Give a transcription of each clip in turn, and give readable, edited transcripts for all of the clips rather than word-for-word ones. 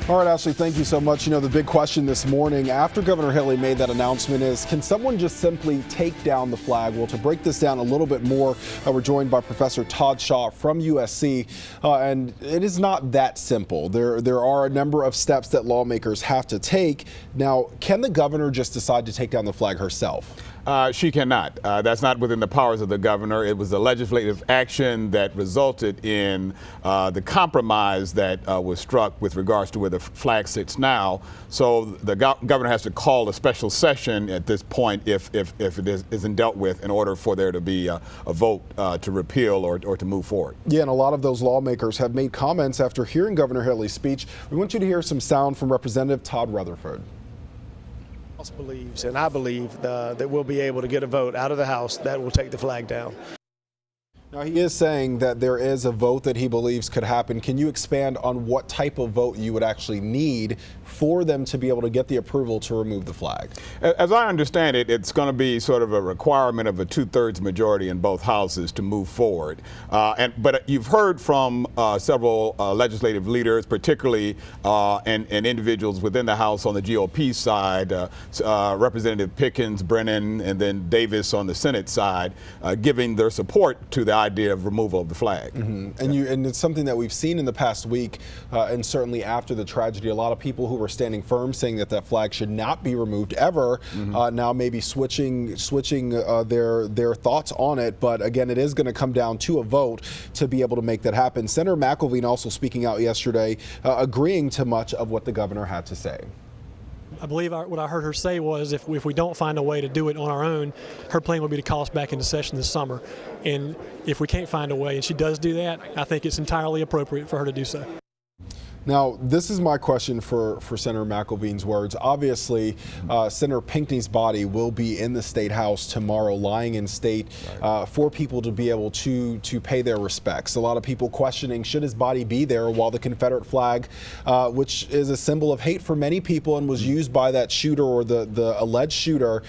All right, Ashley, thank you so much. The big question this morning after Governor Haley made that announcement is, can someone just simply take down the flag? Well, to break this down a little bit more, we're joined by Professor Todd Shaw from USC, and it is not that simple. There are a number of steps that lawmakers have to take. Now, can the governor just decide to take down the flag herself? She cannot. That's not within the powers of the governor. It was the legislative action that resulted in the compromise that was struck with regards to where the flag sits now. So the governor has to call a special session at this point if it isn't dealt with in order for there to be a vote to repeal or to move forward. Yeah, and a lot of those lawmakers have made comments after hearing Governor Haley's speech. We want you to hear some sound from Representative Todd Rutherford. Believes, and I believe that we'll be able to get a vote out of the House that will take the flag down. Now, he is saying that there is a vote that he believes could happen. Can you expand on what type of vote you would actually need for them to be able to get the approval to remove the flag? As I understand it, it's going to be sort of a requirement of a 2/3 majority in both houses to move forward. But you've heard from several legislative leaders, particularly and individuals within the House on the GOP side, Representative Pickens, Brennan, and then Davis on the Senate side, giving their support to the idea of removal of the flag. Mm-hmm. And it's something that we've seen in the past week, and certainly after the tragedy, a lot of people who were standing firm saying that flag should not be removed ever, now maybe switching their thoughts on it. But again, it is going to come down to a vote to be able to make that happen. Senator McElveen also speaking out yesterday, agreeing to much of what the governor had to say. I believe what I heard her say was if we don't find a way to do it on our own, her plan would be to call us back into session this summer. And if we can't find a way, and she does do that, I think it's entirely appropriate for her to do so. Now, this is my question for Senator McElveen's words. Obviously, Senator Pinckney's body will be in the State House tomorrow, lying in state, for people to be able to pay their respects. A lot of people questioning, should his body be there while the Confederate flag, which is a symbol of hate for many people and was used by that shooter or the alleged shooter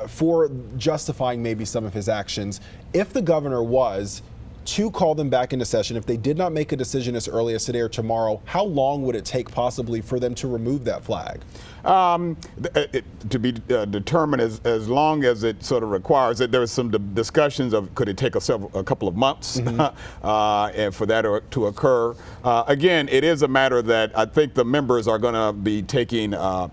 for justifying maybe some of his actions. If the governor was to call them back into session, if they did not make a decision as early as today or tomorrow, how long would it take possibly for them to remove that flag? To be determined as long as it sort of requires it. There was some discussions of could it take a couple of months and for that to occur. Again, it is a matter that I think the members are going to be taking a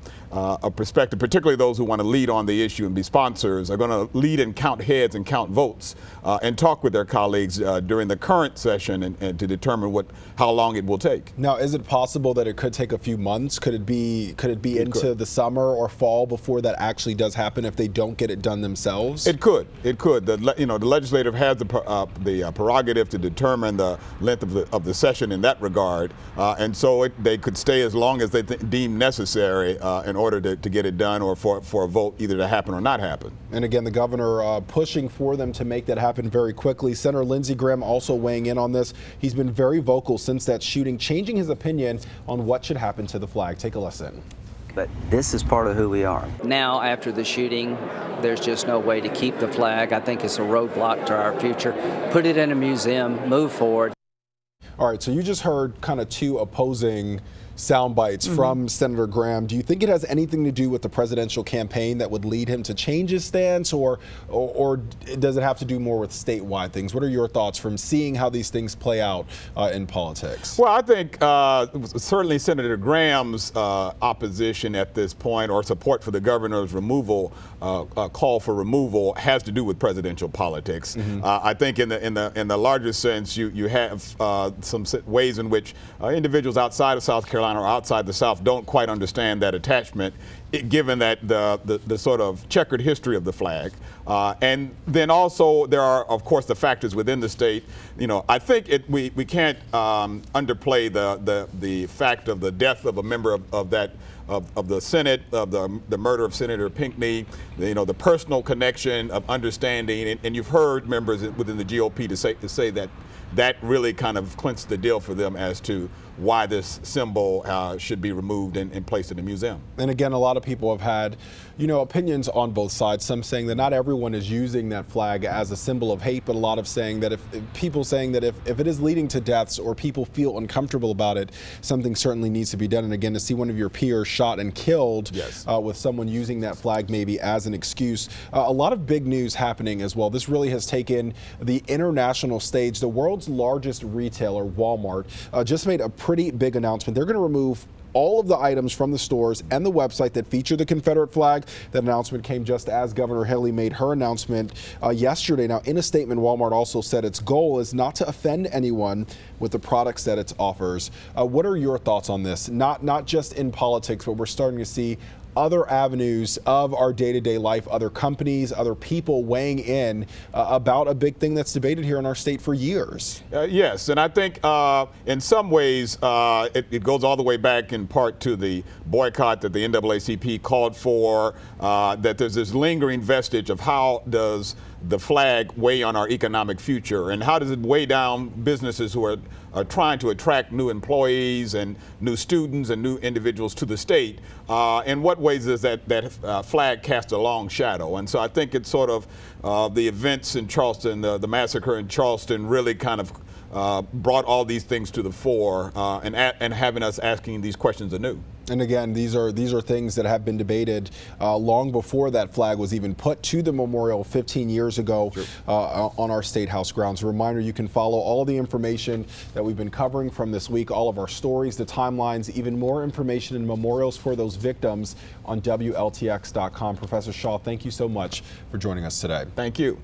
perspective, particularly those who want to lead on the issue and be sponsors, are going to lead and count heads and count votes and talk with their colleagues during the current session and to determine how long it will take. Now, is it possible that it could take a few months? Could it be into the summer or fall before that actually does happen if they don't get it done themselves? It could. The legislative has the prerogative to determine the length of the session in that regard, and so they could stay as long as they deem necessary in order to get it done or for a vote either to happen or not happen. And again, the governor pushing for them to make that happen very quickly. Senator Lindsey Graham also weighing in on this. He's been very vocal since that shooting, changing his opinion on what should happen to the flag. Take a listen. But this is part of who we are. Now, after the shooting, there's just no way to keep the flag. I think it's a roadblock to our future. Put it in a museum, move forward. All right, so you just heard kind of two opposing sound bites from Senator Graham. Do you think it has anything to do with the presidential campaign that would lead him to change his stance, or does it have to do more with statewide things? What are your thoughts from seeing how these things play out in politics? Well, I think certainly Senator Graham's opposition at this point, or support for the governor's removal, call for removal, has to do with presidential politics. I think in the larger sense, you have some ways in which individuals outside of South Carolina or outside the South don't quite understand that attachment, given that the sort of checkered history of the flag. And then also there are, of course, the factors within the state. I think we can't underplay the fact of the death of a member of the Senate, of the murder of Senator Pinckney, the personal connection of understanding, and you've heard members within the GOP to say that really kind of clinched the deal for them as to why this symbol should be removed and placed in the museum. And again, a lot of people have had, opinions on both sides. Some saying that not everyone is using that flag as a symbol of hate, but a lot of saying that if it is leading to deaths or people feel uncomfortable about it, something certainly needs to be done. And again, to see one of your peers shot and killed, yes, with someone using that flag maybe as an excuse. A lot of big news happening as well. This really has taken the international stage. The world's largest retailer, Walmart, just made a pretty big announcement. They're going to remove all of the items from the stores and the website that feature the Confederate flag. That announcement came just as Governor Haley made her announcement yesterday. Now, in a statement, Walmart also said its goal is not to offend anyone with the products that it offers. What are your thoughts on this? Not just in politics, but we're starting to see other avenues of our day-to-day life, other companies, other people weighing in about a big thing that's debated here in our state for years. Yes, and I think in some ways it goes all the way back in part to the boycott that the NAACP called for, that there's this lingering vestige of how does the flag weigh on our economic future, and how does it weigh down businesses who are trying to attract new employees and new students and new individuals to the state. In what ways does that flag cast a long shadow? And so I think it's sort of the events in Charleston, the massacre in Charleston really kind of brought all these things to the fore and having us asking these questions anew. And again, these are things that have been debated long before that flag was even put to the memorial 15 years ago. Sure. On our State House grounds. A reminder, you can follow all the information that we've been covering from this week, all of our stories, the timelines, even more information and memorials for those victims on WLTX.com. Professor Shaw, thank you so much for joining us today. Thank you.